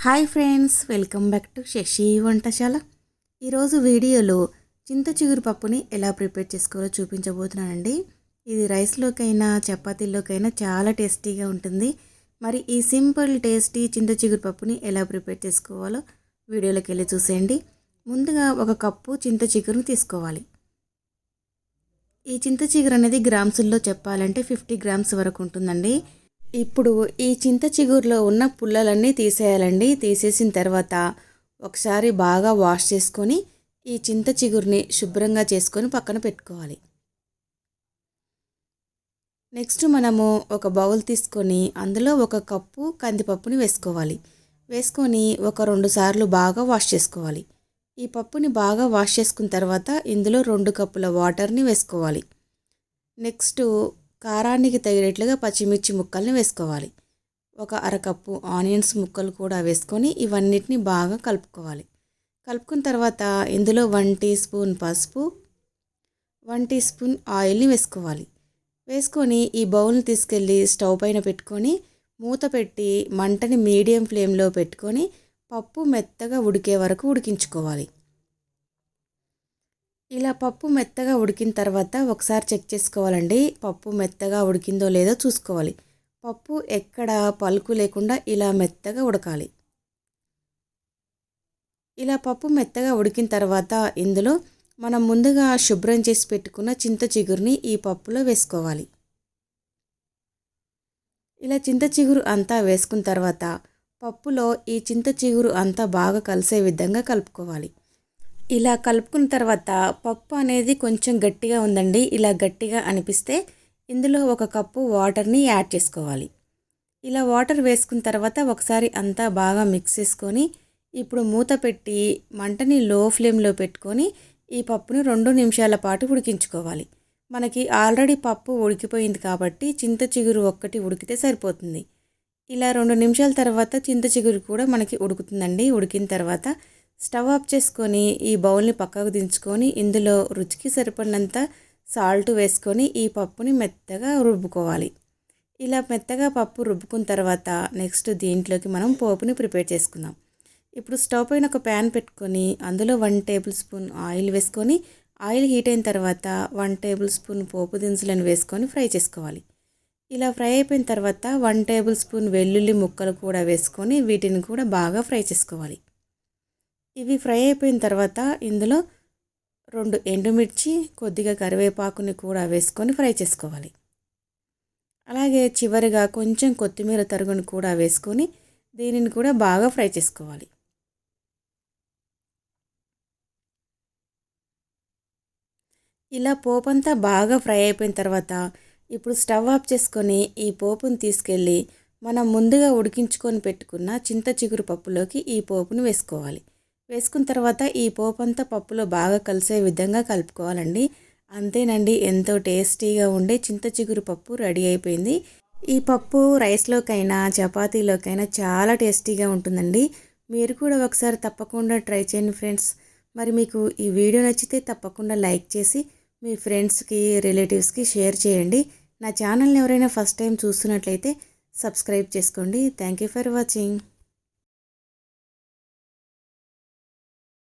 Hi friends, welcome back to Sasi వంటశాల. ఈరోజు వీడియోలో చింత చిగురు పప్పుని ఎలా ప్రిపేర్ చేసుకోవాలో చూపించబోతున్నానండి. ఇది రైస్లోకైనా చపాతీల్లోకైనా చాలా టేస్టీగా ఉంటుంది. మరి ఈ సింపుల్ టేస్టీ చింత చిగురు పప్పుని ఎలా ప్రిపేర్ చేసుకోవాలో వీడియోలోకి వెళ్ళి చూసేయండి. ముందుగా ఒక కప్పు చింత చిగురుని తీసుకోవాలి. ఈ చింత చిగురు అనేది గ్రామ్స్లో చెప్పాలంటే 50 గ్రామ్స్ వరకు ఉంటుందండి. ఇప్పుడు ఈ చింత చిగురులో ఉన్న పుల్లలన్నీ తీసేయాలండి. తీసేసిన తర్వాత ఒకసారి బాగా వాష్ చేసుకొని ఈ చింత చిగురుని శుభ్రంగా చేసుకొని పక్కన పెట్టుకోవాలి. నెక్స్ట్ మనము ఒక బౌల్ తీసుకొని అందులో ఒక కప్పు కందిపప్పుని వేసుకోవాలి. వేసుకొని ఒక 2 సార్లు బాగా వాష్ చేసుకోవాలి. ఈ పప్పుని బాగా వాష్ చేసుకున్న తర్వాత ఇందులో 2 కప్పుల వాటర్ని వేసుకోవాలి. నెక్స్ట్ కారానికి తగినట్లుగా పచ్చిమిర్చి ముక్కల్ని వేసుకోవాలి. ఒక అరకప్పు ఆనియన్స్ ముక్కలు కూడా వేసుకొని ఇవన్నిటిని బాగా కలుపుకోవాలి. కలుపుకున్న తర్వాత ఇందులో 1 టీ స్పూన్ పసుపు, 1 టీ స్పూన్ ఆయిల్ని వేసుకోవాలి. వేసుకొని ఈ బౌల్ని తీసుకెళ్ళి స్టవ్ పైన పెట్టుకొని మూత పెట్టి మంటని మీడియం ఫ్లేమ్లో పెట్టుకొని పప్పు మెత్తగా ఉడికే వరకు ఉడికించుకోవాలి. ఇలా పప్పు మెత్తగా ఉడికిన తర్వాత ఒకసారి చెక్ చేసుకోవాలండి. పప్పు మెత్తగా ఉడికిందో లేదో చూసుకోవాలి. పప్పు ఎక్కడ పలుకు లేకుండా ఇలా మెత్తగా ఉడకాలి. ఇలా పప్పు మెత్తగా ఉడికిన తర్వాత ఇందులో మనం ముందుగా శుభ్రం చేసి పెట్టుకున్న చింత చిగురుని ఈ పప్పులో వేసుకోవాలి. ఇలా చింత చిగురు అంతా వేసుకున్న తర్వాత పప్పులో ఈ చింత చిగురు అంతా బాగా కలిసే విధంగా కలుపుకోవాలి. ఇలా కలుపుకున్న తర్వాత పప్పు అనేది కొంచెం గట్టిగా ఉందండి. ఇలా గట్టిగా అనిపిస్తే ఇందులో ఒక కప్పు వాటర్ని యాడ్ చేసుకోవాలి. ఇలా వాటర్ వేసుకున్న తర్వాత ఒకసారి అంతా బాగా మిక్స్ చేసుకొని ఇప్పుడు మూత పెట్టి మంటని లో ఫ్లేమ్లో పెట్టుకొని ఈ పప్పును 2 నిమిషాల పాటు ఉడికించుకోవాలి. మనకి ఆల్రెడీ పప్పు ఉడికిపోయింది కాబట్టి చింత చిగురు ఒక్కటి ఉడికితే సరిపోతుంది. ఇలా 2 నిమిషాల తర్వాత చింత చిగురు కూడా మనకి ఉడుకుతుందండి. ఉడికిన తర్వాత స్టవ్ ఆఫ్ చేసుకొని ఈ బౌల్ని పక్కకు దించుకొని ఇందులో రుచికి సరిపడినంత సాల్ట్ వేసుకొని ఈ పప్పుని మెత్తగా రుబ్బుకోవాలి. ఇలా మెత్తగా పప్పు రుబ్బుకున్న తర్వాత నెక్స్ట్ దీంట్లోకి మనం పోపుని ప్రిపేర్ చేసుకుందాం. ఇప్పుడు స్టవ్ పైన ఒక ప్యాన్ పెట్టుకొని అందులో 1 టేబుల్ స్పూన్ ఆయిల్ వేసుకొని ఆయిల్ హీట్ అయిన తర్వాత 1 టేబుల్ స్పూన్ పోపు దినుసులను వేసుకొని ఫ్రై చేసుకోవాలి. ఇలా ఫ్రై అయిపోయిన తర్వాత 1 టేబుల్ స్పూన్ వెల్లుల్లి ముక్కలు కూడా వేసుకొని వీటిని కూడా బాగా ఫ్రై చేసుకోవాలి. ఇవి ఫ్రై అయిపోయిన తర్వాత ఇందులో 2 ఎండుమిర్చి, కొద్దిగా కరివేపాకుని కూడా వేసుకొని ఫ్రై చేసుకోవాలి. అలాగే చివరిగా కొంచెం కొత్తిమీర తరుగును కూడా వేసుకొని దీనిని కూడా బాగా ఫ్రై చేసుకోవాలి. ఇలా పోపంతా బాగా ఫ్రై అయిపోయిన తర్వాత ఇప్పుడు స్టవ్ ఆఫ్ చేసుకొని ఈ పోపుని తీసుకెళ్ళి మనం ముందుగా ఉడికించుకొని పెట్టుకున్న చింత చిగురు పప్పులోకి ఈ పోపును వేసుకోవాలి. వేసుకున్న తర్వాత ఈ పోపంతా పప్పులో బాగా కలిసే విధంగా కలుపుకోవాలండి. అంతేనండి, ఎంతో టేస్టీగా ఉండే చింత చిగురు పప్పు రెడీ అయిపోయింది. ఈ పప్పు రైస్లోకైనా చపాతీలోకైనా చాలా టేస్టీగా ఉంటుందండి. మీరు కూడా ఒకసారి తప్పకుండా ట్రై చేయండి ఫ్రెండ్స్. మరి మీకు ఈ వీడియో నచ్చితే తప్పకుండా లైక్ చేసి మీ ఫ్రెండ్స్కి, రిలేటివ్స్కి షేర్ చేయండి. నా ఛానల్ని ఎవరైనా ఫస్ట్ టైం చూస్తున్నట్లయితే సబ్స్క్రైబ్ చేసుకోండి. Thank you for watching.